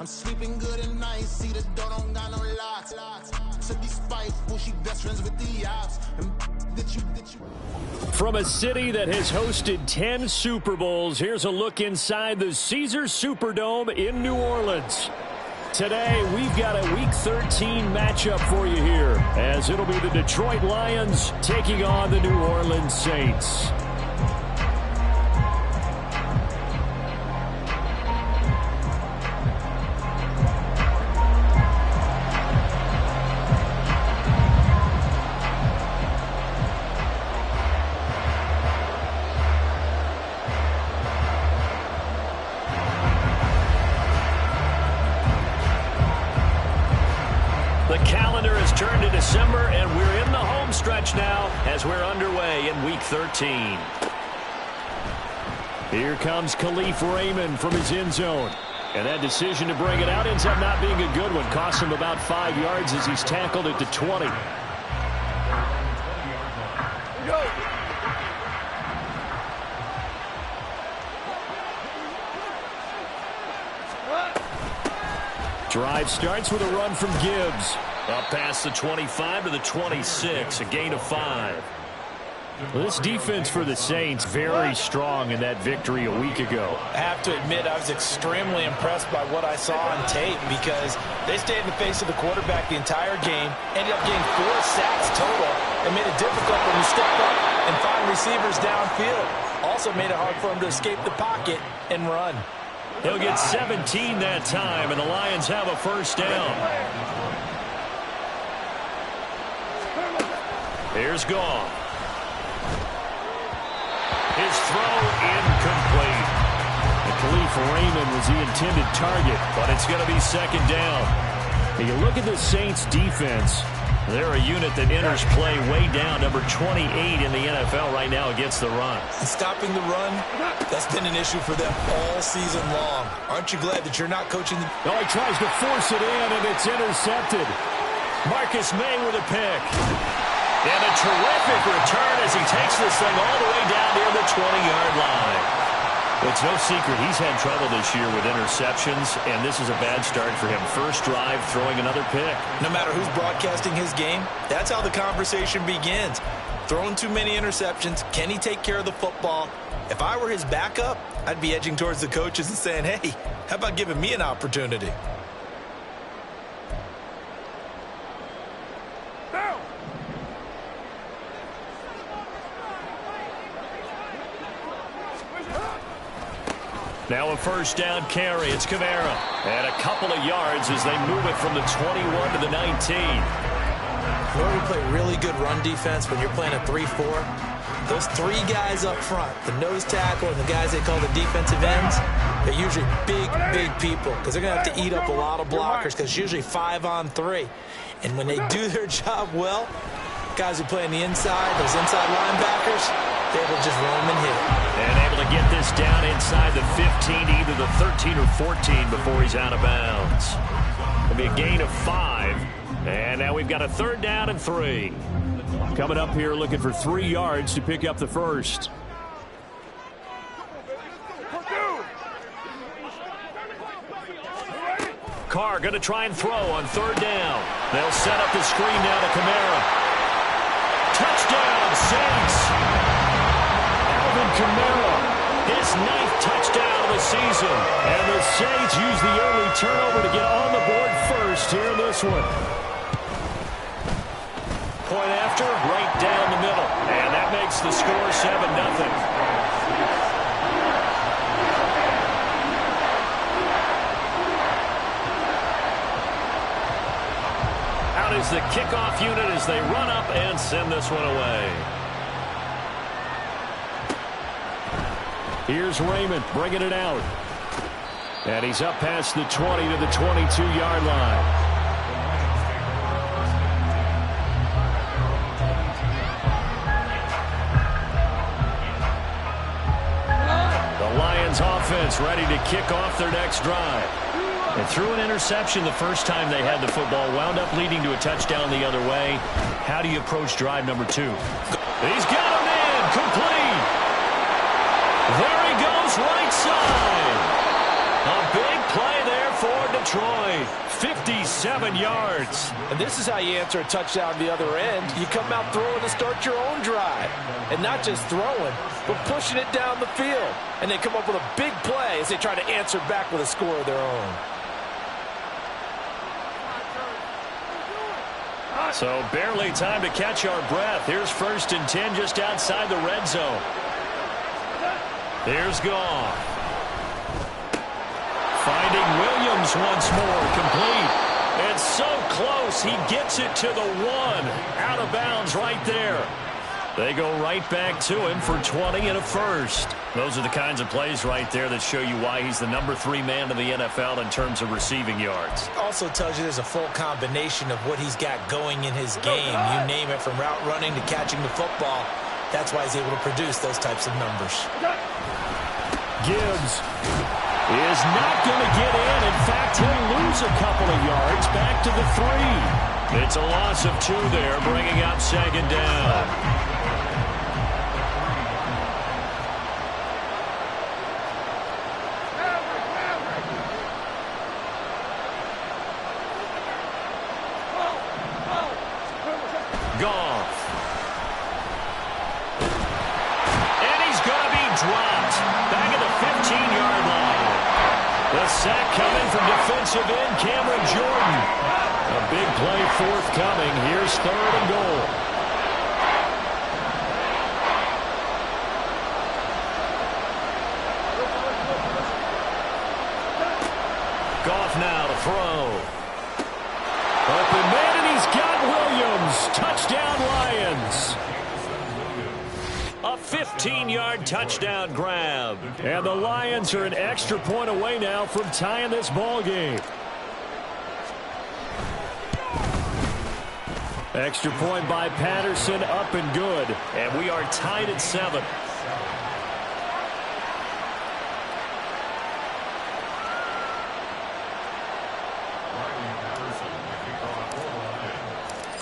I'm sleeping good at night, see the door don't got no locks. To be spiteful, she best friends with the ops. From a city that has hosted 10 Super Bowls, here's a look inside the Caesars Superdome in New Orleans. Today, we've got a Week 13 matchup for you here, as it'll be the Detroit Lions taking on the New Orleans Saints. The calendar has turned to December, and we're in the home stretch now as we're underway in Week 13. Here comes Khalif Raymond from his end zone. And that decision to bring it out ends up not being a good one. Costs him about 5 yards as he's tackled at the 20. Drive starts with a run from Gibbs. Up past the 25 to the 26, a gain of 5. Well, this defense for the Saints very strong in that victory a week ago. I have to admit, I was extremely impressed by what I saw on tape because they stayed in the face of the quarterback the entire game, ended up getting 4 sacks total, and made it difficult for him to step up and find receivers downfield. Also made it hard for him to escape the pocket and run. He'll get 17 that time, and the Lions have a first down. Here's Goff. His throw incomplete. And Khalif Raymond was the intended target, but it's going to be second down. And you look at the Saints defense. They're a unit that enters play way down, number 28 in the NFL right now against the run. And stopping the run, that's been an issue for them all season long. Aren't you glad that you're not coaching them? Oh, he tries to force it in, and it's intercepted. Marcus May with a pick. And a terrific return as he takes this thing all the way down near the 20-yard line. It's no secret he's had trouble this year with interceptions, and this is a bad start for him. First drive, throwing another pick. No matter who's broadcasting his game, that's how the conversation begins. Throwing too many interceptions, can he take care of the football? If I were his backup, I'd be edging towards the coaches and saying, hey, how about giving me an opportunity? Now a first down carry. It's Kamara. And a couple of yards as they move it from the 21 to the 19. In order to play really good run defense when you're playing a 3-4, those 3 guys up front, the nose tackle and the guys they call the defensive ends, they're usually big people because they're going to have to eat up a lot of blockers because it's usually 5-on-3. And when they do their job well, guys who play on the inside, those inside linebackers, they're able to just roam and hit. And able to get this down inside the 15 to either the 13 or 14 before he's out of bounds. It'll be a gain of 5. And now we've got a third down and 3. Coming up here looking for 3 yards to pick up the first. Carr going to try and throw on third down. They'll set up the screen now to Kamara. Touchdown, Saints! Kamara, his 9th touchdown of the season. And the Saints use the early turnover to get on the board first here in this one. Point after, right down the middle. And that makes the score 7-0. Out is the kickoff unit as they run up and send this one away. Here's Raymond bringing it out. And he's up past the 20 to the 22-yard line. The Lions offense ready to kick off their next drive. They threw an interception the first time they had the football, wound up leading to a touchdown the other way. How do you approach drive number 2? He's got him in, complete. There he goes, right side. A big play there for Detroit. Troy, 57 yards. And this is how you answer a touchdown the other end. You come out throwing to start your own drive. And not just throwing, but pushing it down the field. And they come up with a big play as they try to answer back with a score of their own. So barely time to catch our breath. Here's 1st and 10 just outside the red zone. Here's Goff. Finding Williams once more, complete. And so close, he gets it to the 1. Out of bounds right there. They go right back to him for 20 and a first. Those are the kinds of plays right there that show you why he's the number 3 man in the NFL in terms of receiving yards. Also tells you there's a full combination of what he's got going in his game. You name it, from route running to catching the football. That's why he's able to produce those types of numbers. Gibbs is not going to get in. In fact, he'll lose a couple of yards back to the 3. It's a loss of 2 there, bringing up 2nd down. Goff. And he's going to be dropped. Back at the 15-yard line. The sack coming from defensive end Cameron Jordan. A big play forthcoming. Here's 3rd and goal. Goff now to throw. Open man, and he's got Williams. Touchdown, Lions. A 15-yard touchdown grab. And the Lions are an extra point away now from tying this ball game. Extra point by Patterson, up and good. And we are tied at 7.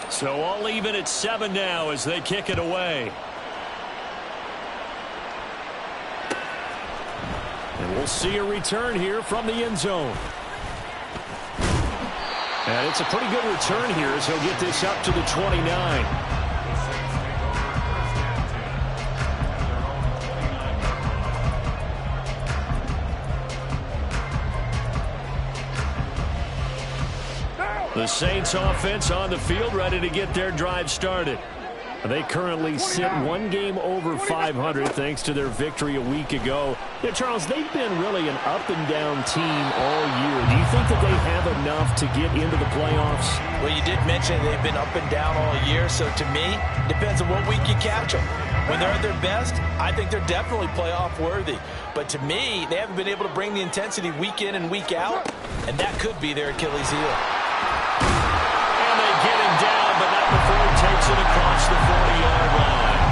So all even at 7 now as they kick it away. And we'll see a return here from the end zone. And it's a pretty good return here as he'll get this up to the 29. The Saints offense on the field, ready to get their drive started. They currently sit 1 game over 500 thanks to their victory a week ago. Yeah, Charles, they've been really an up-and-down team all year. Do you think that they have enough to get into the playoffs? Well, you did mention they've been up and down all year, so to me, depends on what week you catch them. When they're at their best, I think they're definitely playoff worthy. But to me, they haven't been able to bring the intensity week in and week out, and that could be their Achilles heel. Get him down, but not before he takes it across the 40-yard line.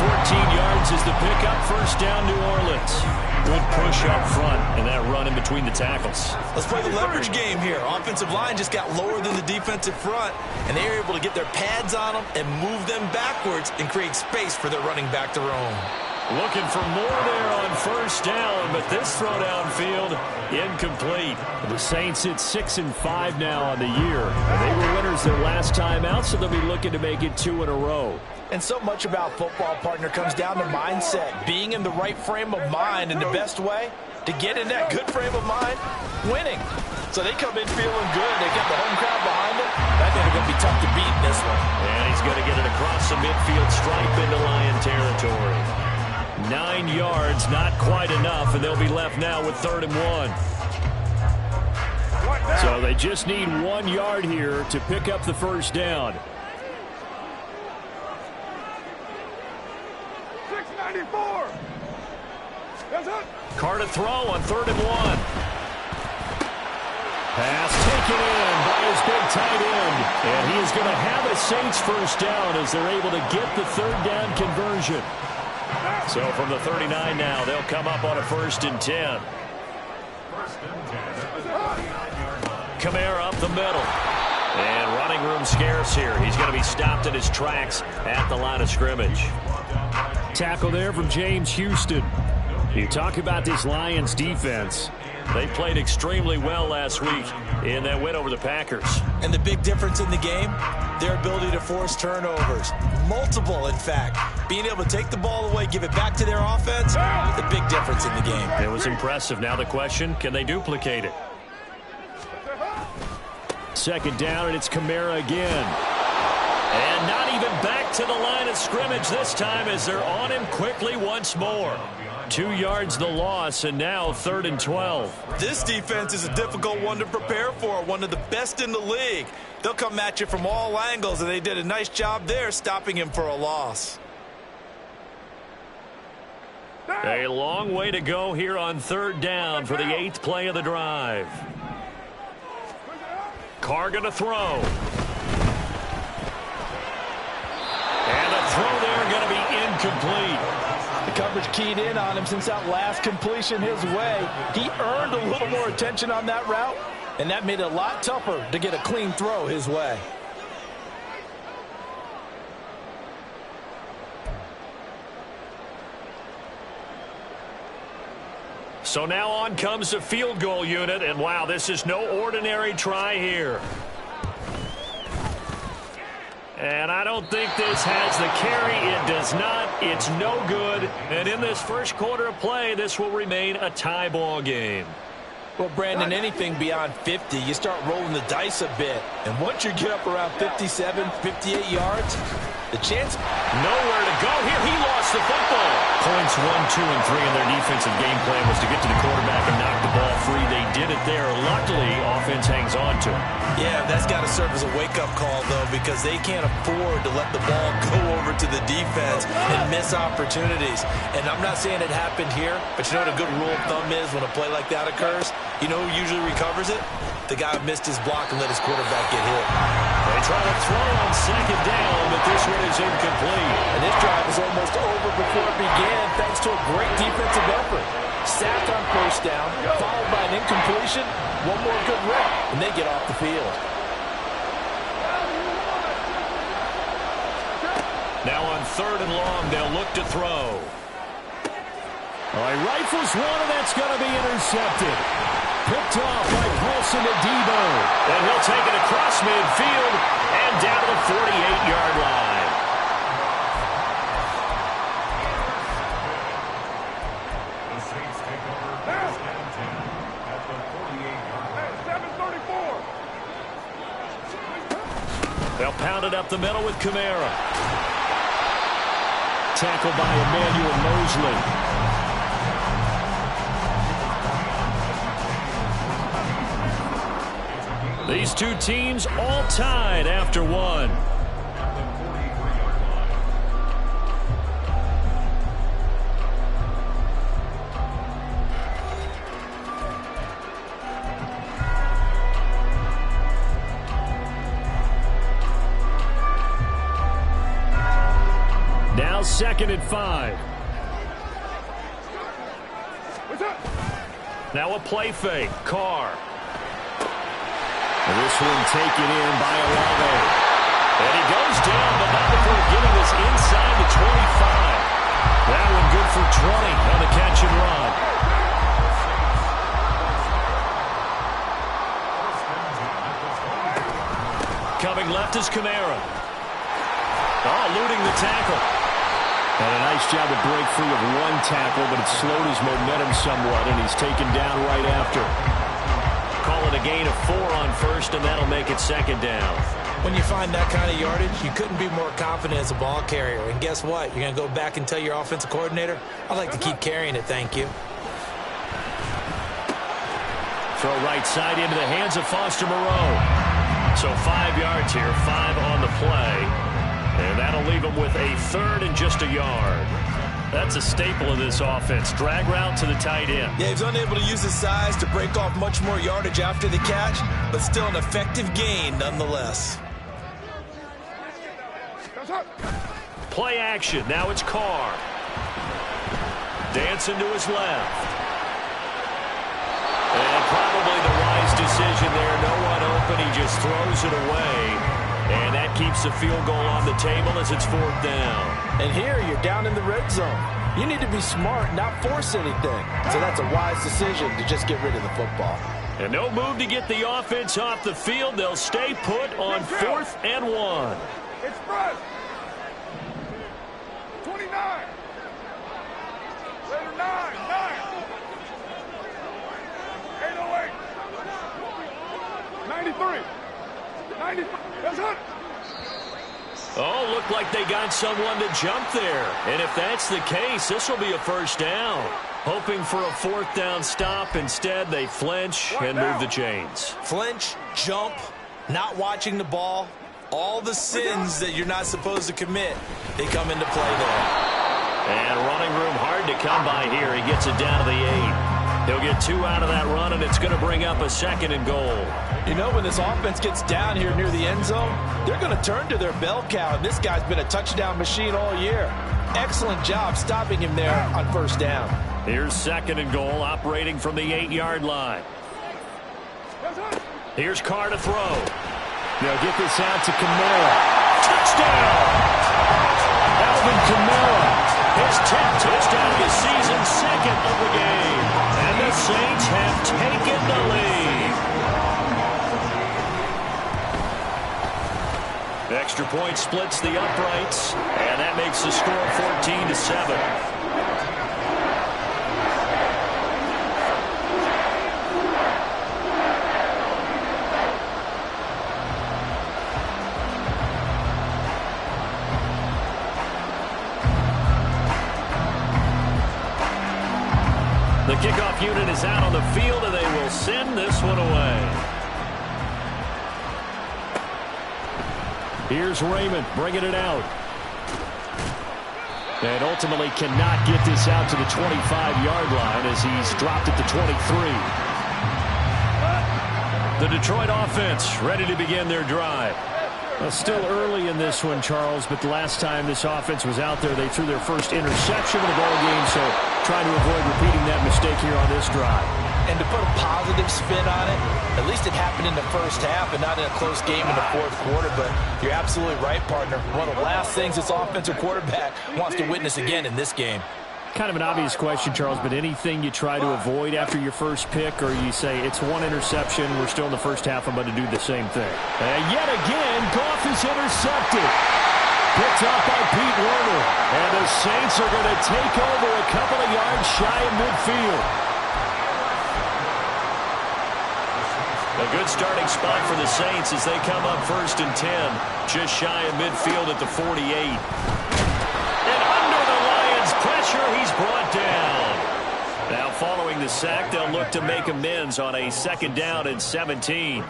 14 yards is the pickup. 1st down, New Orleans. Good push up front, and that run in between the tackles. Let's play the leverage game here. Offensive line just got lower than the defensive front, and they were able to get their pads on them and move them backwards and create space for their running back to roam. Looking for more there on 1st down, but this throw downfield incomplete. The Saints hit 6-5 now on the year. They were winners their last time out, so they'll be looking to make it 2 in a row. And so much about football, partner, comes down to mindset. Being in the right frame of mind, and the best way to get in that good frame of mind, winning. So they come in feeling good. They get the home crowd behind them. I think they're going to be tough to beat in this one. And he's going to get it across the midfield stripe into Lion territory. 9 yards, not quite enough, and they'll be left now with 3rd and 1. So they just need 1 yard here to pick up the 1st down. 694. That's it. Carr to throw on 3rd and 1. Pass taken in by his big tight end. And he is going to have a Saints 1st down as they're able to get the 3rd down conversion. So from the 39 now, they'll come up on a 1st and 10. Kamara up the middle. And running room scarce here. He's going to be stopped in his tracks at the line of scrimmage. Tackle there from James Houston. You talk about this Lions defense. They played extremely well last week in that win over the Packers. And the big difference in the game, their ability to force turnovers. Multiple, in fact. Being able to take the ball away, give it back to their offense, the big difference in the game. It was impressive. Now the question, can they duplicate it? Second down, and it's Kamara again. And not even back to the line of scrimmage this time as they're on him quickly once more. 2 yards the loss, and now 3rd and 12. This defense is a difficult one to prepare for, one of the best in the league. They'll come at you from all angles, and they did a nice job there stopping him for a loss. A long way to go here on 3rd down for the 8th play of the drive. Carr going to throw. And the throw there going to be incomplete. The coverage keyed in on him since that last completion his way. He earned a little more attention on that route, and that made it a lot tougher to get a clean throw his way. So now on comes the field goal unit, and wow, this is no ordinary try here. And I don't think this has the carry. It does not. It's no good. And in this first quarter of play, this will remain a tie ball game. Well, Brandon, anything beyond 50, you start rolling the dice a bit. And once you get up around 57, 58 yards, the chance... Nowhere to go here. He lost the football. Points 1, 2, and 3 in their defensive game plan was to get to the quarterback and knock the ball free. They did it there. Luckily, offense hangs on to it. Yeah, that's got to serve as a wake-up call, though, because they can't afford to let the ball go over to the defense and miss opportunities. And I'm not saying it happened here, but you know what a good rule of thumb is when a play like that occurs? You know who usually recovers it? The guy who missed his block and let his quarterback get hit. They try to throw on 2nd down, but this one is incomplete. And this drive is almost over before it began, thanks to a great defensive effort. Sacked on 1st down, followed by an incompletion. One more good rep, and they get off the field. Now on 3rd and long, they'll look to throw. All right, rifles one, and that's going to be intercepted. Picked off by Paulson to Debo. And he'll take it across midfield and down to the 48-yard line. They'll pound it up the middle with Kamara. Tackled by Emmanuel Mosley. These two teams all tied after one. Now 2nd and 5. Now a play fake. Carr. And this one taken in by Olave. And he goes down, but not before getting this inside the 25. That one good for 20 on the catch and run. Coming left is Kamara. Oh, eluding the tackle. And a nice job to break free of one tackle, but it slowed his momentum somewhat, and he's taken down right after. Call it a gain of 4 on 1st, and that'll make it 2nd down. When you find that kind of yardage, you couldn't be more confident as a ball carrier. And guess what? You're going to go back and tell your offensive coordinator, I'd like to keep carrying it, thank you. Throw right side into the hands of Foster Moreau. So 5 yards here, 5 on the play. And that'll leave him with a 3rd and just a yard. That's a staple of this offense. Drag route to the tight end. Yeah, he's unable to use his size to break off much more yardage after the catch, but still an effective gain nonetheless. Play action. Now it's Carr. Dancing to his left. And probably the wise decision there. No one open. He just throws it away. And that keeps the field goal on the table as it's 4th down. And here you're down in the red zone. You need to be smart, not force anything. So that's a wise decision to just get rid of the football. And no move to get the offense off the field. They'll stay put on 4th and 1. Express. 29. Letter 9. 808. 93. 90. That's it. Oh, looked like they got someone to jump there. And if that's the case, this will be a 1st down. Hoping for a 4th down stop. Instead, they flinch and move the chains. Flinch, jump, not watching the ball. All the sins that you're not supposed to commit, they come into play there. And running room hard to come by here. He gets it down to the 8. He'll get 2 out of that run, and it's going to bring up a 2nd and goal. You know, when this offense gets down here near the end zone, they're going to turn to their bell cow, and this guy's been a touchdown machine all year. Excellent job stopping him there on 1st down. Here's 2nd and goal, operating from the 8-yard line. Here's Carr to throw. They'll get this out to Kamara. Touchdown! Alvin Kamara, his 10th touchdown of the season, 2nd of the game. And the Saints have taken the lead. Extra point splits the uprights, and that makes the score 14-7. The kickoff unit is out on the field, and they will send this one away. Here's Raymond bringing it out. And ultimately cannot get this out to the 25-yard line as he's dropped it to 23. The Detroit offense ready to begin their drive. Well, still early in this one, Charles, but the last time this offense was out there, they threw their first interception of the ball game, so trying to avoid repeating that mistake here on this drive. And to put a positive spin on it, at least it happened in the 1st half and not in a close game in the 4th quarter, but you're absolutely right, partner. One of the last things this offensive quarterback wants to witness again in this game. Kind of an obvious question, Charles, but anything you try to avoid after your first pick, or you say it's one interception, we're still in the 1st half, I'm going to do the same thing. And yet again, Goff is intercepted. Picked up by Pete Werner. And the Saints are going to take over a couple of yards shy of midfield. A good starting spot for the Saints as they come up 1st and 10. Just shy of midfield at the 48. And under the Lions' pressure, he's brought down. Now following the sack, they'll look to make amends on a 2nd down and 17.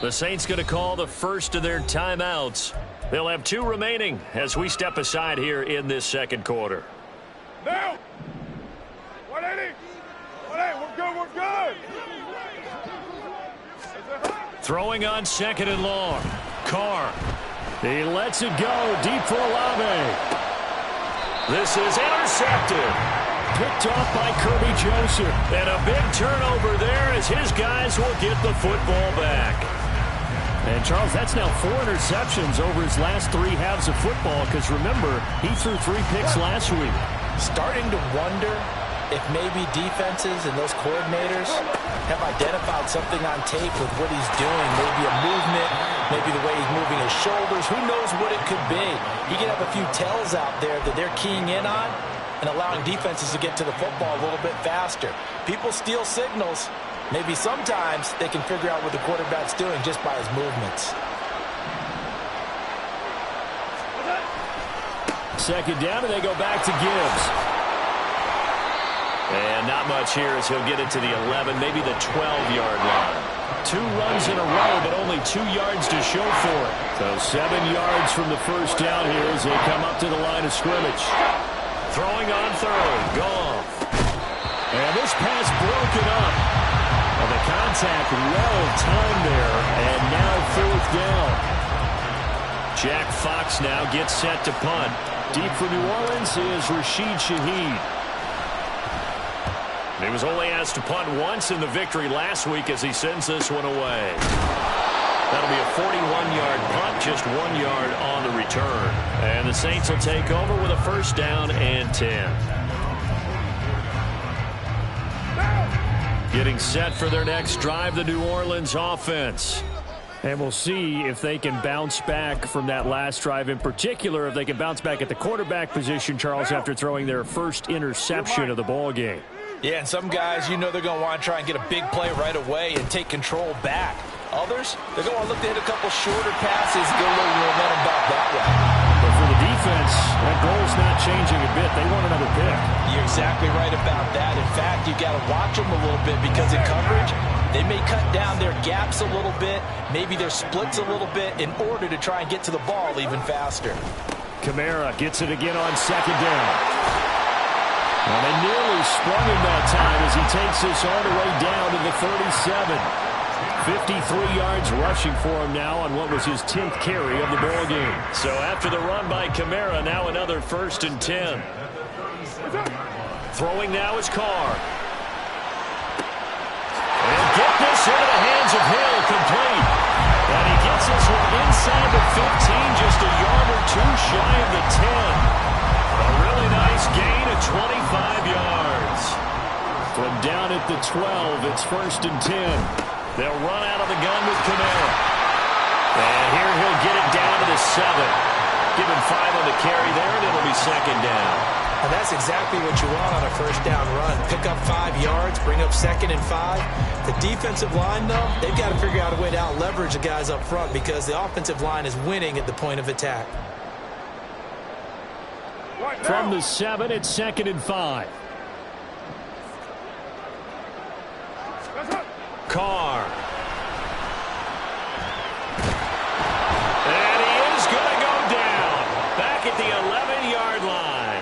The Saints going to call the first of their timeouts. They'll have 2 remaining as we step aside here in this 2nd quarter. Now! 180! 180, we're good! Throwing on 2nd and long. Carr. He lets it go deep for Olave. This is intercepted. Picked off by Kirby Joseph. And a big turnover there as his guys will get the football back. And, Charles, that's now 4 interceptions over his last 3 halves of football because, remember, he threw 3 picks last week. Starting to wonder if maybe defenses and those coordinators have identified something on tape with what he's doing. Maybe a movement, maybe the way he's moving his shoulders. Who knows what it could be? He could have a few tells out there that they're keying in on and allowing defenses to get to the football a little bit faster. People steal signals. Maybe sometimes they can figure out what the quarterback's doing just by his movements. 2nd down, and they go back to Gibbs. And not much here as he'll get it to the 11, maybe the 12-yard line. 2 runs in a row, but only 2 yards to show for it. So 7 yards from the 1st down here as they come up to the line of scrimmage. Throwing on 3rd, Goff. And this pass broken up. And the contact well timed there, and now 4th down. Jack Fox now gets set to punt. Deep for New Orleans is Rashid Shaheed. He was only asked to punt once in the victory last week as he sends this one away. That'll be a 41-yard punt, just 1 yard on the return. And the Saints will take over with a first down and 10. Getting set for their next drive, the New Orleans offense. And we'll see if they can bounce back from that last drive. In particular, if they can bounce back at the quarterback position, Charles, after throwing their first interception of the ball game. Yeah, and some guys, you know they're going to want to try and get a big play right away and take control back. Others, they're going to look to hit a couple shorter passes and get a little momentum back that way. But for the defense, that goal's not changing a bit. They want another pick. You're exactly right about that. In fact, you've got to watch them a little bit because in coverage, they may cut down their gaps a little bit, maybe their splits a little bit in order to try and get to the ball even faster. Kamara gets it again on second down. And they nearly sprung him that time as he takes this all the way down to the 37. 53 yards rushing for him now on what was his 10th carry of the ball game. So after the run by Kamara, now another 1st and 10. Throwing now is Carr. And get this into the hands of Hill, complete. And he gets this one inside the 15, just a yard or two shy of the 10. A really nice gain of 25 yards. From down at the 12, it's 1st and 10. They'll run out of the gun with Kamara. And here he'll get it down to the 7. Give him 5 on the carry there, and it'll be 2nd down. And that's exactly what you want on a first down run. Pick up 5 yards, bring up 2nd and 5. The defensive line, though, they've got to figure out a way to out-leverage the guys up front because the offensive line is winning at the point of attack. From the 7, it's 2nd and 5. Carr. And he is going to go down. Back at the 11-yard line.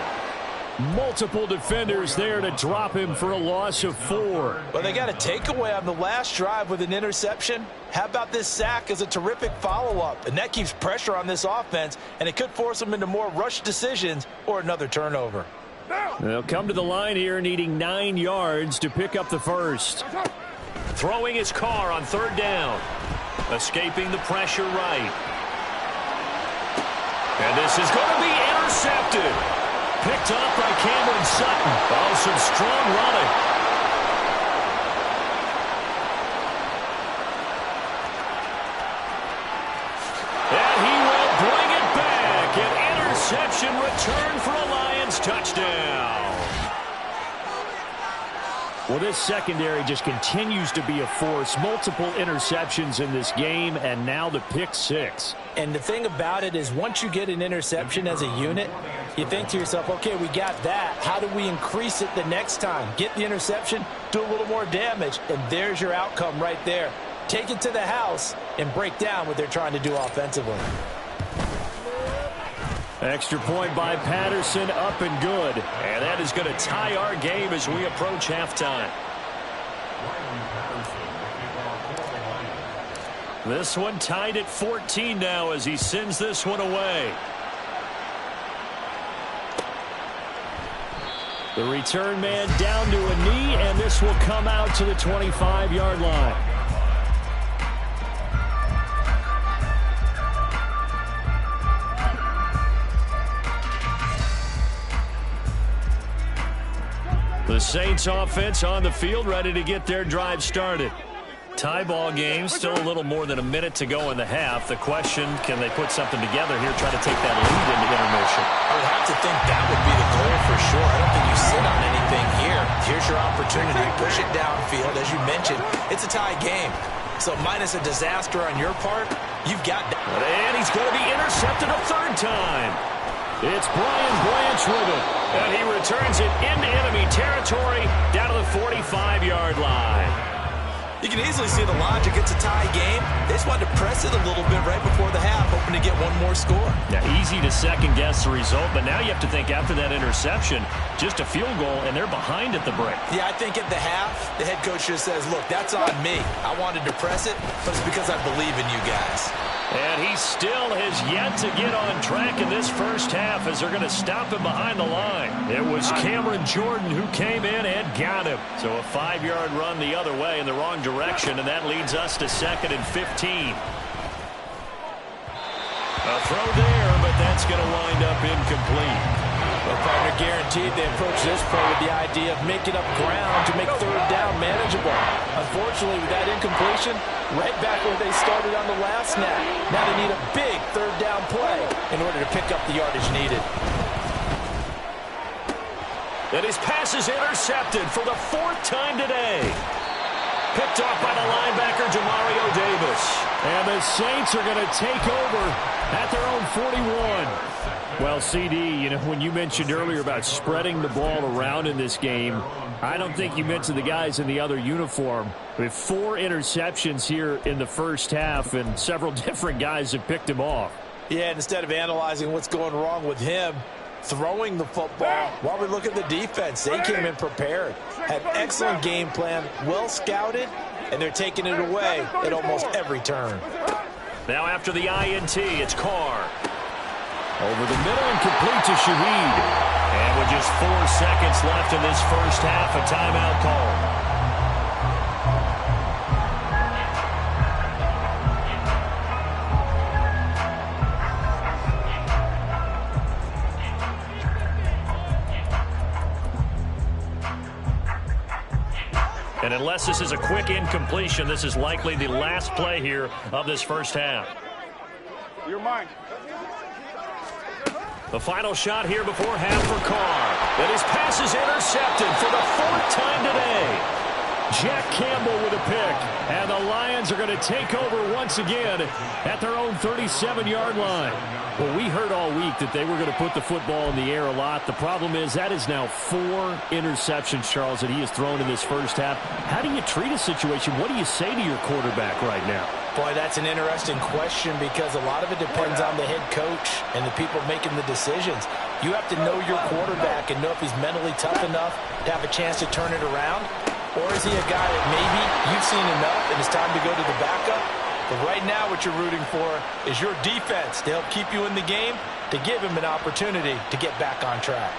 Multiple defenders there to drop him for a loss of 4. Well, they got a takeaway on the last drive with an interception. How about this sack as a terrific follow-up? And that keeps pressure on this offense, and it could force them into more rush decisions or another turnover. They'll come to the line here needing 9 yards to pick up the first. Throwing his Carr on 3rd down. Escaping the pressure right. And this is going to be intercepted. Picked up by Cameron Sutton. Oh, some strong running. And he will bring it back. An interception return for a Lions touchdown. Well, this secondary just continues to be a force. Multiple interceptions in this game, and now the pick 6. And the thing about it is once you get an interception as a unit, you think to yourself, okay, we got that. How do we increase it the next time? Get the interception, do a little more damage, and there's your outcome right there. Take it to the house and break down what they're trying to do offensively. Extra point by Patterson, up and good. And that is going to tie our game as we approach halftime. This one tied at 14 now as he sends this one away. The return man down to a knee, and this will come out to the 25-yard line. The Saints offense on the field, ready to get their drive started. Tie ball game, still a little more than a minute to go in the half. The question, can they put something together here, try to take that lead into intermission? I would have to think that would be the goal for sure. I don't think you sit on anything here. Here's your opportunity. Push it downfield. As you mentioned, it's a tie game. So minus a disaster on your part, you've got that. And he's going to be intercepted a 3rd time. It's Brian Branch with it. And he returns it into enemy territory down to the 45-yard line. You can easily see the logic. It's a tie game. They just wanted to press it a little bit right before the half, hoping to get one more score. Now, easy to second-guess the result, but now you have to think after that interception, just a field goal, and they're behind at the break. Yeah, I think at the half, the head coach just says, look, that's on me. I wanted to press it, but it's because I believe in you guys. And he still has yet to get on track in this first half as they're going to stop him behind the line. It was Cameron Jordan who came in and got him. So a 5-yard run the other way in the wrong direction, and that leads us to 2nd and 15. A throw there, but that's going to wind up incomplete. Well, partner, guaranteed they approach this play with the idea of making up ground to make third down manageable. Unfortunately, with that incompletion, right back where they started on the last snap. Now they need a big third down play in order to pick up the yardage needed. And his pass is intercepted for the 4th time today. Picked off by the linebacker, Demario Davis. And the Saints are going to take over at their own 41. Well, CD, you know, when you mentioned earlier about spreading the ball around in this game, I don't think you mentioned the guys in the other uniform. With 4 interceptions here in the first half, and several different guys have picked him off. Yeah, and instead of analyzing what's going wrong with him, throwing the football, while we look at the defense, they came in prepared, had excellent game plan, well scouted, and they're taking it away at almost every turn. Now after the INT, it's Carr. Over the middle and complete to Shaheed. And with just 4 seconds left in this first half, a timeout call. And unless this is a quick incompletion, this is likely the last play here of this first half. You're mine. The final shot here before half for Carr. And his pass is intercepted for the 4th time today. Jack Campbell with a pick. And the Lions are going to take over once again at their own 37-yard line. Well, we heard all week that they were going to put the football in the air a lot. The problem is that is now 4 interceptions, Charles, that he has thrown in this first half. How do you treat a situation? What do you say to your quarterback right now? Boy, that's an interesting question because a lot of it depends on the head coach and the people making the decisions. You have to know your quarterback and know if he's mentally tough enough to have a chance to turn it around. Or is he a guy that maybe you've seen enough and it's time to go to the backup? But right now what you're rooting for is your defense to help keep you in the game, to give him an opportunity to get back on track.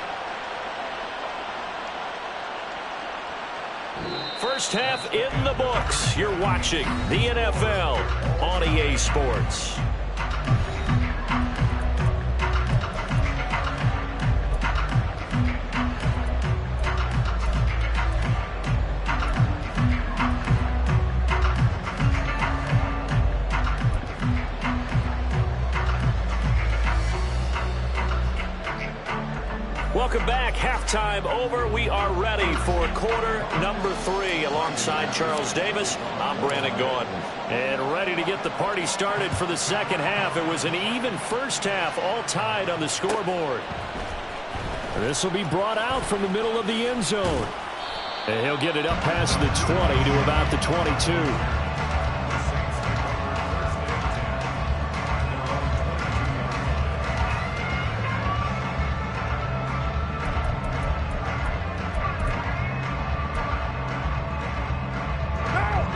First half in the books. You're watching the NFL on EA Sports. Welcome back. Halftime over. We are ready for quarter number 3. Alongside Charles Davis, I'm Brandon Gordon. And ready to get the party started for the second half. It was an even first half, all tied on the scoreboard. This will be brought out from the middle of the end zone. And he'll get it up past the 20 to about the 22.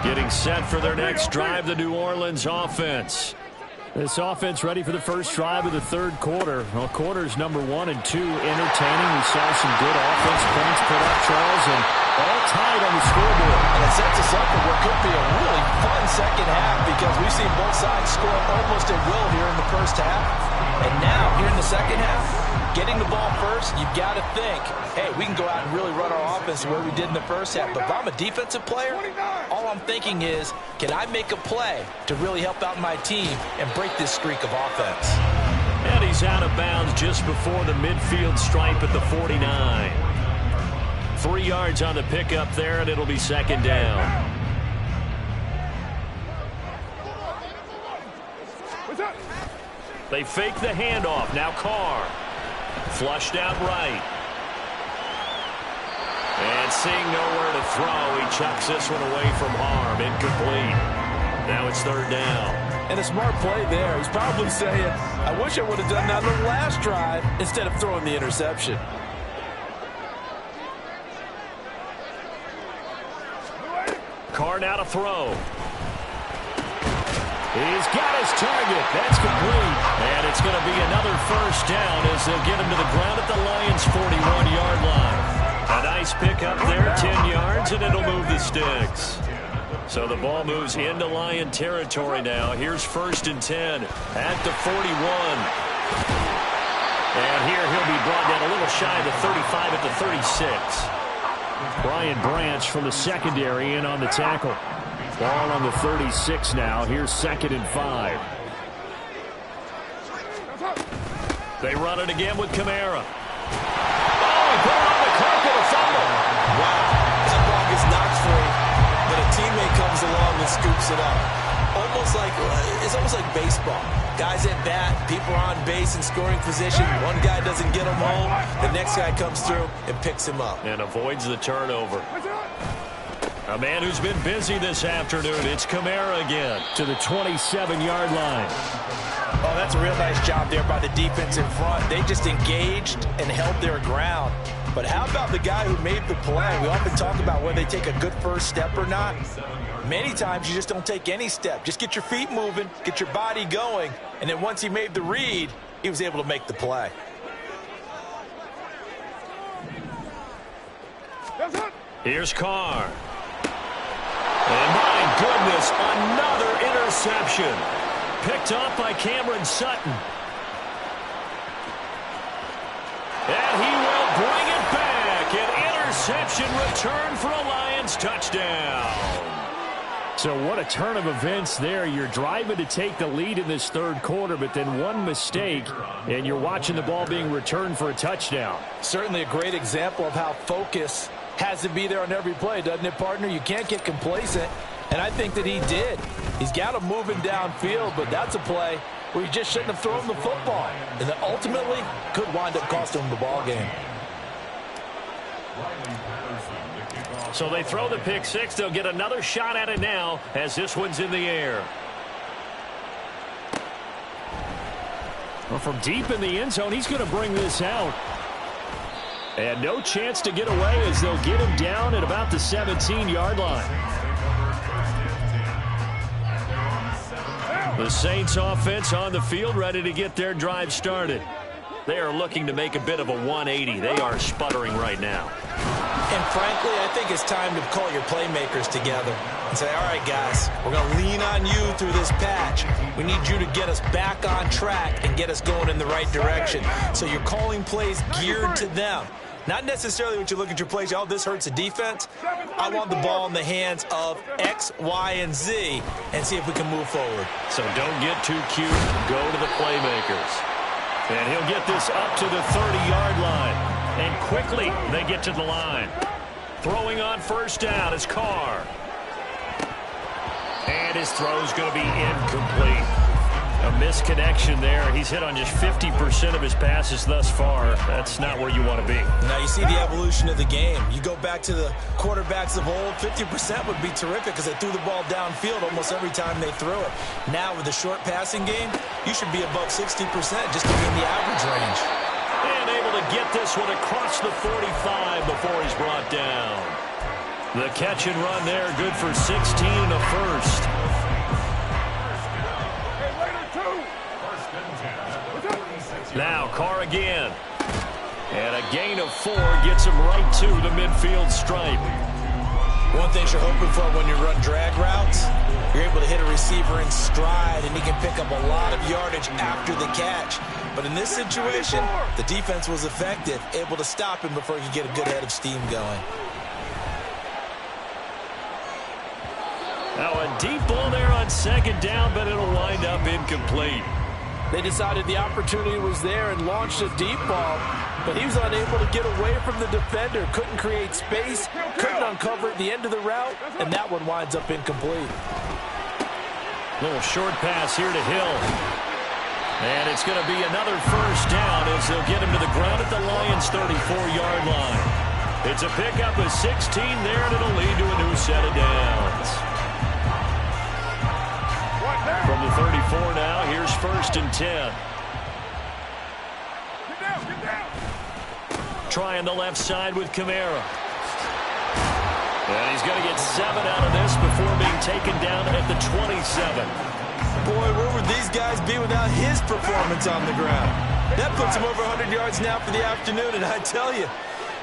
Getting set for their next drive, the New Orleans offense. This offense ready for the first drive of the third quarter. Well, quarters number 1 and 2 entertaining. We saw some good offense points put up, Charles, and all tied on the scoreboard. And it sets us up for what could be a really fun second half because we've seen both sides score almost at will here in the first half. And now, here in the second half, getting the ball first, you've got to think, hey, we can go out and really run our offense the way we did in the first half. But if I'm a defensive player, all I'm thinking is, can I make a play to really help out my team and break this streak of offense? And he's out of bounds just before the midfield stripe at the 49. 3 yards on the pickup there, and it'll be second down. They fake the handoff. Now Carr. Flushed out right. And And seeing nowhere to throw, he chucks this one away from harm. Incomplete. Now it's third down. And a smart play there. He's probably saying, I wish I would have done that on the last drive instead of throwing the interception. Carr now to throw. He's got his target. That's complete. And it's going to be another first down as they'll get him to the ground at the Lions' 41-yard line. A nice pickup there, 10 yards, and it'll move the sticks. So the ball moves into Lion territory now. Here's first and 10 at the 41. And here he'll be brought down a little shy of the 35 at the 36. Brian Branch from the secondary in on the tackle. Ball on the 36 now. Here's second and 5. They run it again with Kamara. Oh, he put it on the carpet, a fumble. Wow, that ball gets knocked free, but a teammate comes along and scoops it up. It's almost like baseball. Guys at bat, people are on base in scoring position. One guy doesn't get him home. The next guy comes through and picks him up. And avoids the turnover. A man who's been busy this afternoon. It's Kamara again. To the 27-yard line. Oh, that's a real nice job there by the defense in front. They just engaged and held their ground. But how about the guy who made the play? We often talk about whether they take a good first step or not. Many times you just don't take any step. Just get your feet moving, get your body going, and then once he made the read, he was able to make the play. Here's Carr. And my goodness, another interception. Picked off by Cameron Sutton. And he will bring it back. An interception return for a Lions touchdown. So what a turn of events there. You're driving to take the lead in this third quarter, but then one mistake, and you're watching the ball being returned for a touchdown. Certainly a great example of how focus has to be there on every play, doesn't it, partner? You can't get complacent, and I think that he did. He's got him moving downfield, but that's a play where you just shouldn't have thrown the football, and that ultimately could wind up costing him the ball game. So they throw the pick six. They'll get another shot at it now as this one's in the air. Well, from deep in the end zone, he's going to bring this out. And no chance to get away as they'll get him down at about the 17-yard line. The Saints offense on the field ready to get their drive started. They are looking to make a bit of a 180. They are sputtering right now. And frankly, I think it's time to call your playmakers together and say, all right, guys, we're going to lean on you through this patch. We need you to get us back on track and get us going in the right direction. So you're calling plays geared to them. Not necessarily when you look at your plays, oh, this hurts the defense. I want the ball in the hands of X, Y, and Z and see if we can move forward. So don't get too cute. Go to the playmakers. And he'll get this up to the 30-yard line. And quickly, they get to the line. Throwing on first down is Carr. And his throw's going to be incomplete. A misconnection there. He's hit on just 50% of his passes thus far. That's not where you want to be. Now you see the evolution of the game. You go back to the quarterbacks of old, 50% would be terrific because they threw the ball downfield almost every time they threw it. Now with the short passing game, you should be above 60% just to be in the average range. And able to get this one across the 45 before he's brought down. The catch and run there, good for 16 and a first. Now Carr again. And a gain of 4 gets him right to the midfield stripe. One thing you're hoping for when you run drag routes, you're able to hit a receiver in stride and he can pick up a lot of yardage after the catch. But in this situation, the defense was effective, able to stop him before he could get a good head of steam going. Now a deep ball there on second down, but it'll wind up incomplete. They decided the opportunity was there and launched a deep ball, but he was unable to get away from the defender, couldn't create space, couldn't uncover the end of the route, and that one winds up incomplete. Little short pass here to Hill. And it's going to be another first down as they'll get him to the ground at the Lions' 34-yard line. It's a pickup of 16 there, and it'll lead to a new set of downs. From the 34 now, here's 1st and 10. Get down. Trying the left side with Kamara. And he's going to get 7 out of this before being taken down at the 27. Boy, where would these guys be without his performance on the ground? That puts him over 100 yards now for the afternoon, and I tell you,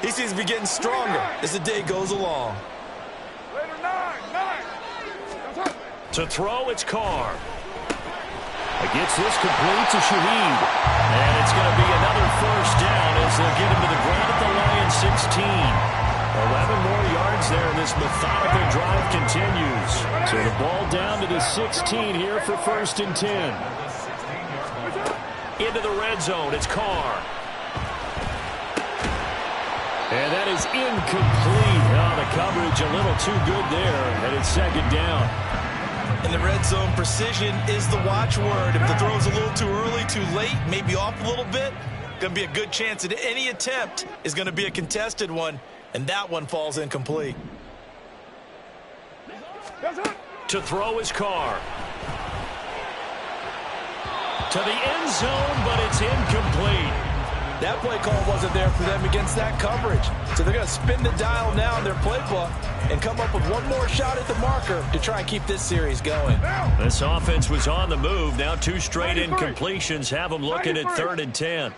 he seems to be getting stronger as the day goes along. Later, 9. To throw, it's Carr. It gets this complete to Shaheed. And it's going to be another 1st down as they'll get him to the ground at the Lions 16. 11 more yards there, and this methodical drive continues. So the ball down to the 16 here for 1st and 10. Into the red zone, it's Carr. And that is incomplete. Oh, the coverage a little too good there, and it's 2nd down. In the red zone, precision is the watchword. If the throw's a little too early, too late, maybe off a little bit, going to be a good chance that any attempt is going to be a contested one, and that one falls incomplete. To throw is Carr. To the end zone, but it's incomplete. That play call wasn't there for them against that coverage. So they're going to spin the dial now in their playbook and come up with one more shot at the marker to try and keep this series going. This offense was on the move. Now 2 straight incompletions have them looking at 3rd and 10.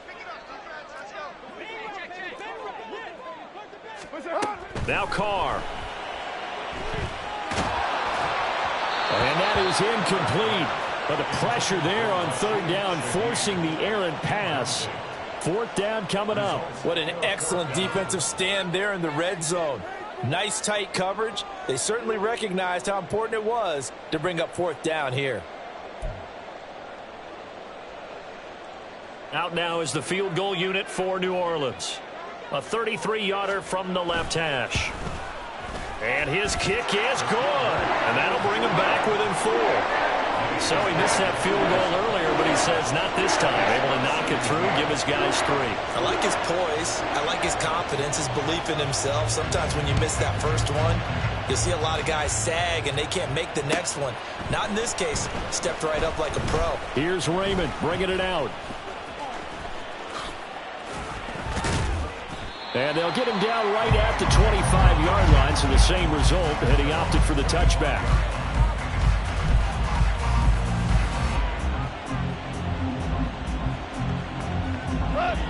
Now Carr. And that is incomplete. But the pressure there on 3rd down, forcing the errant pass. 4th down coming up. What an excellent defensive stand there in the red zone. Nice tight coverage. They certainly recognized how important it was to bring up 4th down here. Out now is the field goal unit for New Orleans. A 33-yarder from the left hash. And his kick is good. And that'll bring him back within 4. So he missed that field goal earlier, but he says not this time. Able to knock it through, give his guys 3. I like his poise. I like his confidence, his belief in himself. Sometimes when you miss that first one, you'll see a lot of guys sag and they can't make the next one. Not in this case. Stepped right up like a pro. Here's Raymond bringing it out. And they'll get him down right at the 25-yard line, so the same result, and he opted for the touchback.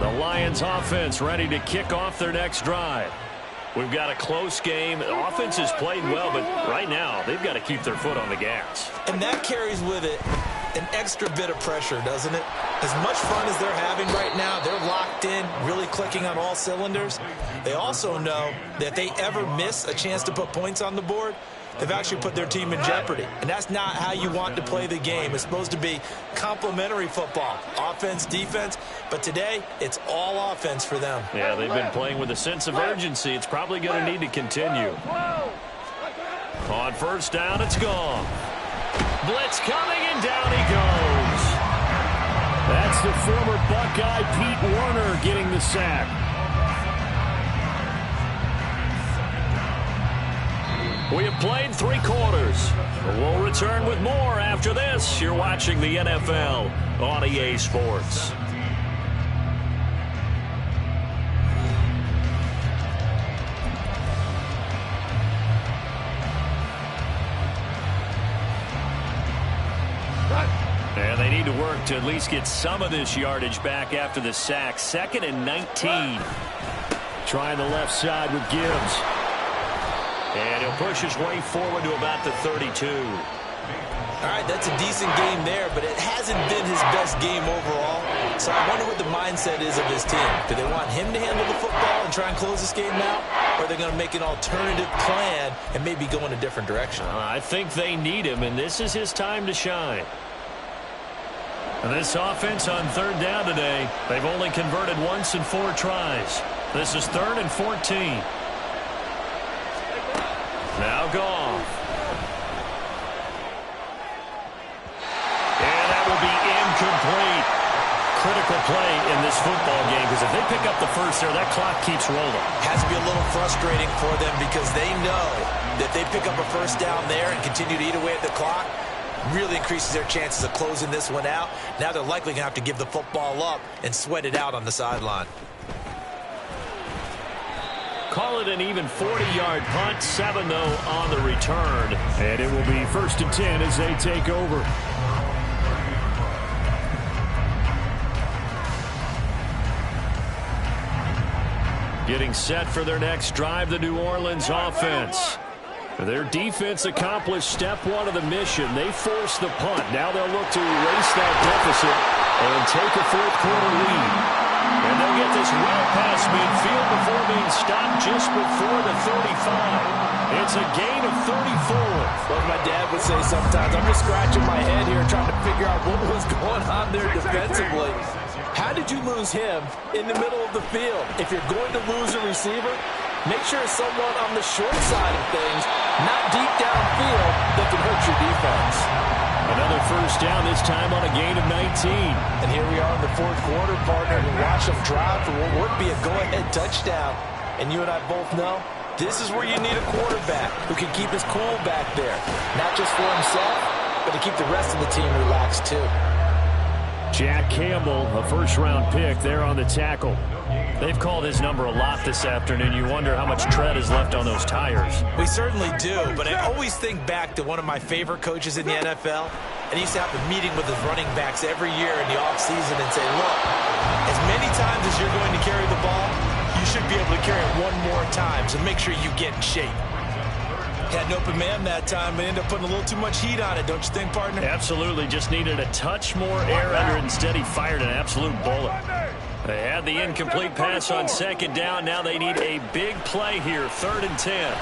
The Lions offense ready to kick off their next drive. We've got a close game. The offense has played well, but right now they've got to keep their foot on the gas. And that carries with it an extra bit of pressure, doesn't it? As much fun as they're having right now, they're locked in, really clicking on all cylinders. They also know that if they ever miss a chance to put points on the board, they've actually put their team in jeopardy. And that's not how you want to play the game. It's supposed to be complementary football, offense, defense. But today, it's all offense for them. Yeah, they've been playing with a sense of urgency. It's probably going to need to continue. On 1st down, it's gone. Blitz coming, and down he goes. That's the former Buckeye Pete Werner getting the sack. We have played 3 quarters. We'll return with more after this. You're watching the NFL on EA Sports. And they need to work to at least get some of this yardage back after the sack. 2nd and 19. Trying the left side with Gibbs. And he'll push his way forward to about the 32. All right, that's a decent game there, but it hasn't been his best game overall. So I wonder what the mindset is of his team. Do they want him to handle the football and try and close this game out? Or are they going to make an alternative plan and maybe go in a different direction? I think they need him, and this is his time to shine. And this offense on 3rd down today, they've only converted once in 4 tries. This is 3rd and 14. Now Goff. And that will be incomplete. Critical play in this football game, because if they pick up the first there, that clock keeps rolling. Has to be a little frustrating for them because they know that they pick up a first down there and continue to eat away at the clock, really increases their chances of closing this one out. Now they're likely going to have to give the football up and sweat it out on the sideline. Call it an even 40-yard punt, 7 though on the return. And it will be 1st and 10 as they take over. Getting set for their next drive, the New Orleans offense. Their defense accomplished step 1 of the mission. They forced the punt. Now they'll look to erase that deficit and take a 4th quarter lead. And they'll get this well past midfield before being stopped just before the 35. It's a gain of 34. Well, my dad would say sometimes, I'm just scratching my head here trying to figure out what was going on there defensively. How did you lose him in the middle of the field? If you're going to lose a receiver, make sure it's someone on the short side of things, not deep downfield, that can hurt your defense. Another first down, this time on a gain of 19. And here we are in the 4th quarter, partner, and watch them drive for what would be a go-ahead touchdown. And you and I both know this is where you need a quarterback who can keep his cool back there. Not just for himself, but to keep the rest of the team relaxed too. Jack Campbell, a 1st-round pick there on the tackle. They've called his number a lot this afternoon. You wonder how much tread is left on those tires. We certainly do, but I always think back to one of my favorite coaches in the NFL, and he used to have a meeting with his running backs every year in the offseason and say, look, as many times as you're going to carry the ball, you should be able to carry it 1 more time, so make sure you get in shape. Had an open man that time, but ended up putting a little too much heat on it, don't you think, partner? Absolutely. Just needed a touch more air under it. Instead, he fired an absolute bullet. They had the incomplete pass on 2nd down. Now they need a big play here, 3rd and 10.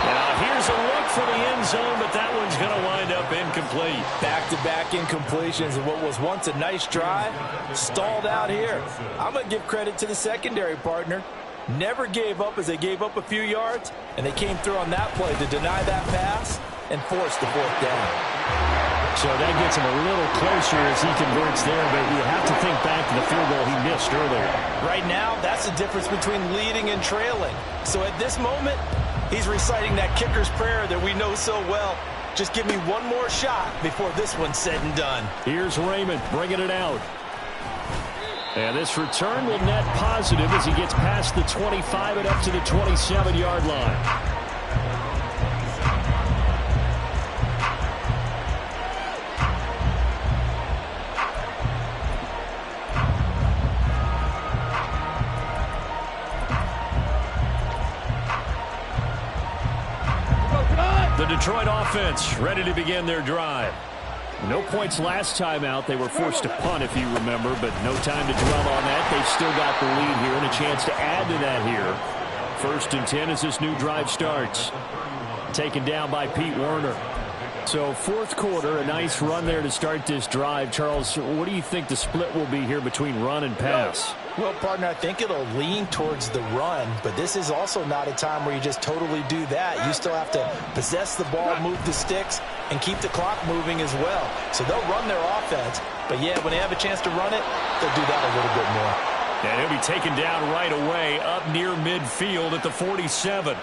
Now here's a look for the end zone, but that one's going to wind up incomplete. Back-to-back incompletions, and what was once a nice drive stalled out here. I'm going to give credit to the secondary, partner. Never gave up as they gave up a few yards, and they came through on that play to deny that pass and force the 4th down. So that gets him a little closer as he converts there, but you have to think back to the field goal he missed earlier. Right now, that's the difference between leading and trailing. So at this moment, he's reciting that kicker's prayer that we know so well. Just give me 1 more shot before this one's said and done. Here's Raymond bringing it out. And this return will net positive as he gets past the 25 and up to the 27-yard line. The Detroit offense ready to begin their drive. No points last time out. They were forced to punt, if you remember, but no time to dwell on that. They've still got the lead here and a chance to add to that here. 1st and 10 as this new drive starts. Taken down by Pete Werner. So 4th quarter, a nice run there to start this drive. Charles, what do you think the split will be here between run and pass? Well, partner, I think it'll lean towards the run, but this is also not a time where you just totally do that. You still have to possess the ball, move the sticks, and keep the clock moving as well. So they'll run their offense, but yeah, when they have a chance to run it, they'll do that a little bit more. And he'll be taken down right away up near midfield at the 47.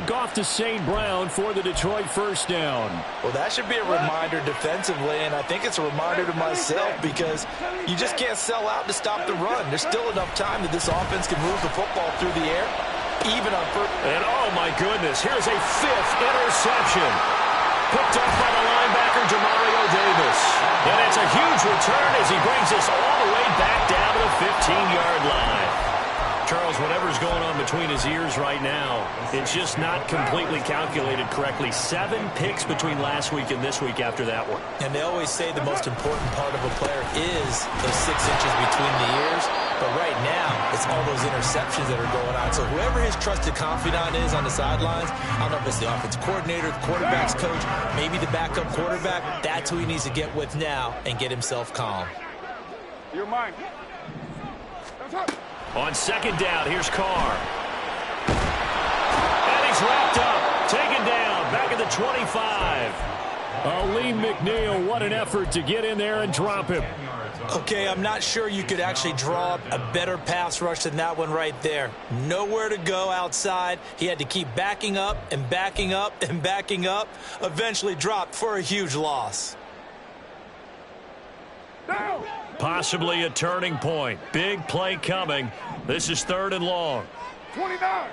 Goff to St. Brown for the Detroit 1st down. Well, that should be a reminder defensively, and I think it's a reminder to myself because you just can't sell out to stop the run. There's still enough time that this offense can move the football through the air, even on first. And oh my goodness, here's a 5th interception. Picked up by the linebacker, Demario Davis. And it's a huge return as he brings us all the way back down to the 15-yard line. Charles, whatever's going on between his ears right now, it's just not completely calculated correctly. 7 picks between last week and this week after that one. And they always say the most important part of a player is those 6 inches between the ears. But right now, it's all those interceptions that are going on. So whoever his trusted confidant is on the sidelines, I don't know if it's the offensive coordinator, the quarterback's coach, maybe the backup quarterback, that's who he needs to get with now and get himself calm. You're mine. On 2nd down, here's Carr. And he's wrapped up, taken down, back at the 25. Lee McNeil, what an effort to get in there and drop him. Okay, I'm not sure you could actually draw up a better pass rush than that one right there. Nowhere to go outside. He had to keep backing up and backing up and backing up. Eventually dropped for a huge loss. Down. Possibly a turning point. Big play coming. This is 3rd and long. 29.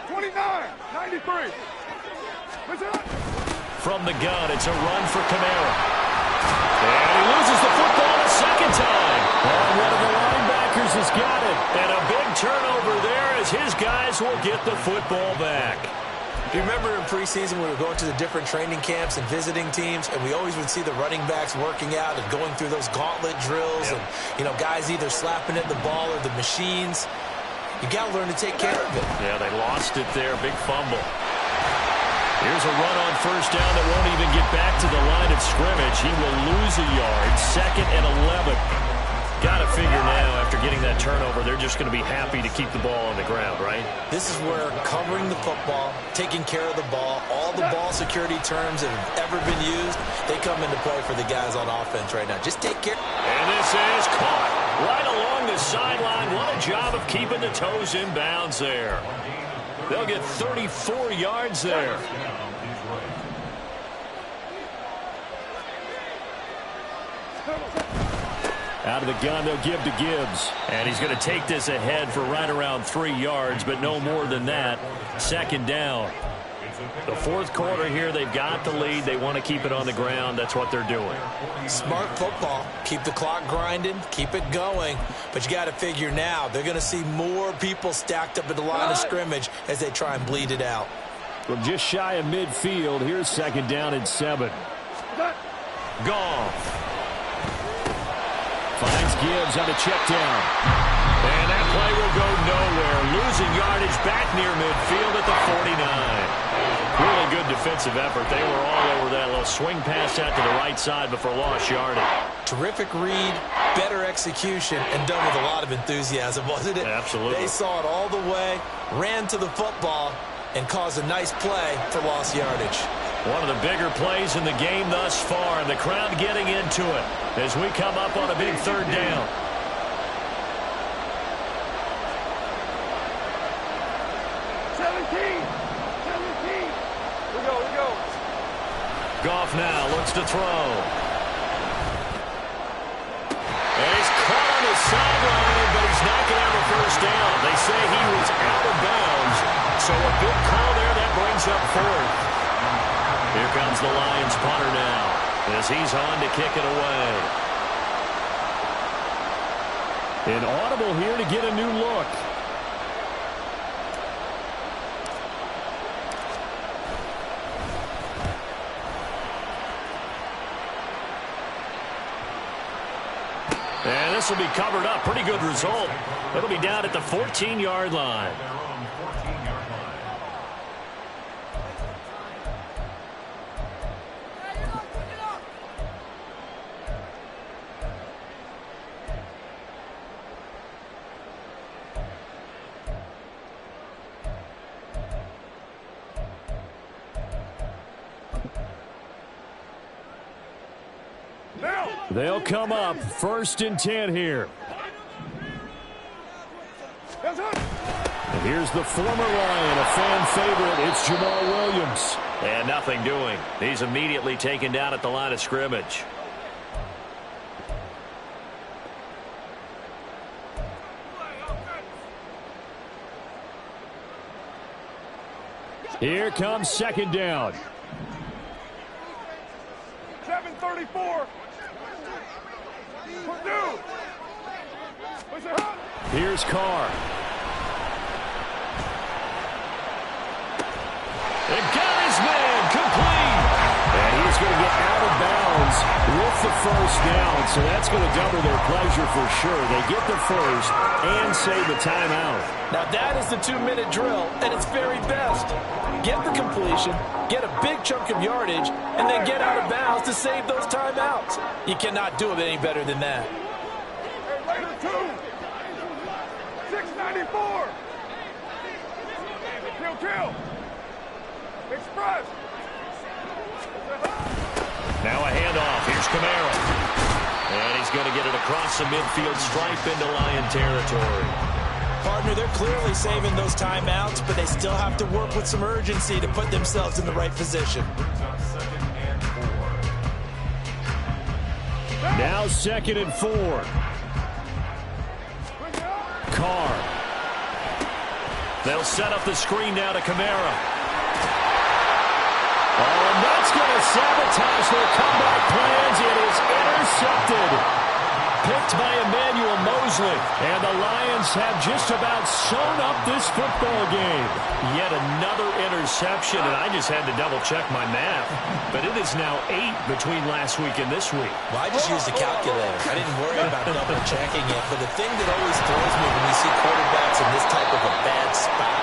29. 93. From the gun, it's a run for Kamara. And he loses the football a second time. And one of the linebackers has got it. And a big turnover there as his guys will get the football back. You remember in preseason we were going to the different training camps and visiting teams, and we always would see the running backs working out and going through those gauntlet drills, and, you know, guys either slapping at the ball or the machines. You got to learn to take care of it. Yeah, they lost it there. Big fumble. Here's a run on 1st down that won't even get back to the line of scrimmage. He will lose a yard. 2nd and 11. Got to figure now, after getting that turnover, they're just going to be happy to keep the ball on the ground, right? This is where covering the football, taking care of the ball, all the ball security terms that have ever been used, they come into play for the guys on offense right now. Just take care. And this is caught right along the sideline. What a job of keeping the toes in bounds there. They'll get 34 yards there. Out of the gun, they'll give to Gibbs. And he's going to take this ahead for right around 3 yards, but no more than that. 2nd down. The 4th quarter here, they've got the lead. They want to keep it on the ground. That's what they're doing. Smart football. Keep the clock grinding. Keep it going. But you got to figure now, they're going to see more people stacked up at the line of scrimmage as they try and bleed it out. From just shy of midfield, here's 2nd down and 7. Goff. Finds Gibbs on a check down. And that play will go nowhere. Losing yardage back near midfield at the 49. Really good defensive effort. They were all over that little swing pass out to the right side before lost yardage. Terrific read, better execution, and done with a lot of enthusiasm, wasn't it? Absolutely. They saw it all the way, ran to the football, and caused a nice play for lost yardage. One of the bigger plays in the game thus far, and the crowd getting into it as we come up on a big 3rd down. Goff now looks to throw. And he's caught on the sideline, but he's not going to have a 1st down. They say he was out of bounds, so a good call there. That brings up 4th. Here comes the Lions punter now as he's on to kick it away. An audible here to get a new look. And this will be covered up. Pretty good result. It'll be down at the 14-yard line. They'll come up 1st and 10 here. And here's the former Lion, a fan favorite. It's Jamal Williams. And nothing doing. He's immediately taken down at the line of scrimmage. Here comes 2nd down. 7:34. Here's Carr. And got his man complete. And he's going to get out of bounds with the 1st down. So that's going to double their pleasure for sure. They get the 1st and save the timeout. Now that is the 2-minute drill at its very best. Get the completion, get a big chunk of yardage, and then get out of bounds to save those timeouts. You cannot do it any better than that. Hey, later 2. 694. Kill. Express. Now a handoff. Here's Kamara. And he's going to get it across the midfield stripe into Lion territory. Partner, they're clearly saving those timeouts, but they still have to work with some urgency to put themselves in the right position. Now 2nd and 4. Carr. They'll set up the screen now to Kamara. Oh, and that's going to sabotage their comeback plans. It is intercepted. Picked by Emmanuel Mosley. And the Lions have just about sewn up this football game. Yet another interception, and I just had to double-check my math. But it is now 8 between last week and this week. Well, I just used a calculator. I didn't worry about double-checking it. But the thing that always throws me when you see quarterbacks in this type of a bad spot,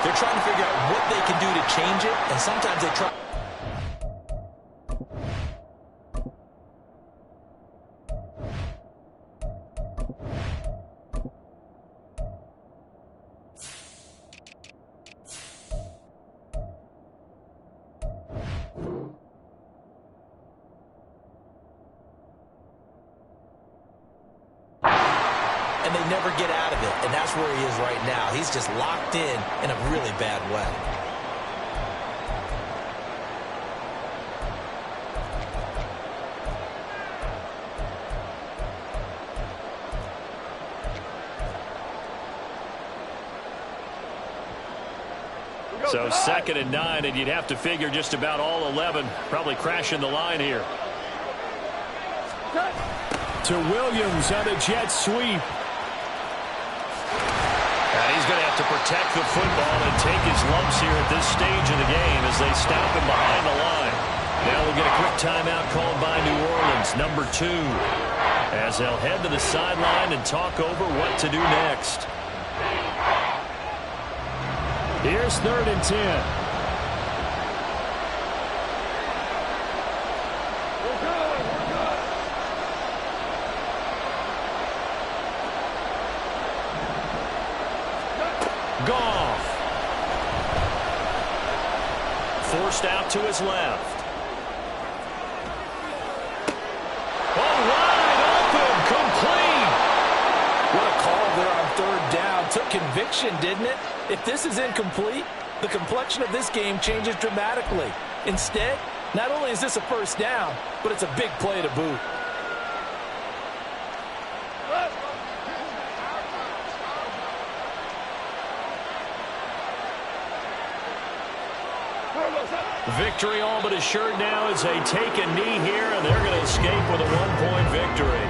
they're trying to figure out what they can do to change it, and sometimes they try. And they never get out of it, and that's where he is right now. He's just locked in a really bad way. So 2nd and 9, and you'd have to figure just about all 11 probably crashing the line here. To Williams on a jet sweep. And he's going to have to protect the football and take his lumps here at this stage of the game as they stop him behind the line. Now we'll get a quick timeout called by New Orleans, number 2, as they'll head to the sideline and talk over what to do next. Here's 3rd and 10. Goff. Forced out to his left. Oh, wide open, complete. What a call there on 3rd down. Took conviction, didn't it? If this is incomplete, the complexion of this game changes dramatically. Instead, not only is this a 1st down, but it's a big play to boot. Victory all but assured now as they take a knee here, and they're going to escape with a 1-point victory.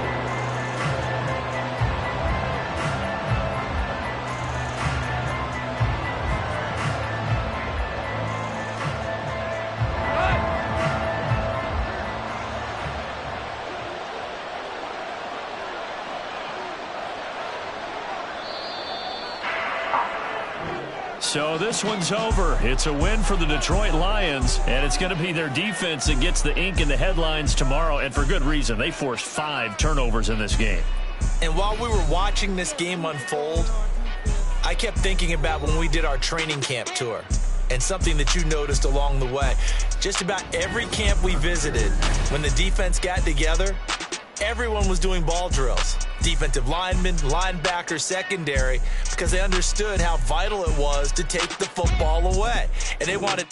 So this one's over. It's a win for the Detroit Lions, and it's going to be their defense that gets the ink in the headlines tomorrow, and for good reason. They forced 5 turnovers in this game. And while we were watching this game unfold, I kept thinking about when we did our training camp tour and something that you noticed along the way. Just about every camp we visited, when the defense got together, everyone was doing ball drills. Defensive linemen, linebackers, secondary, because they understood how vital it was to take the football away. And they wanted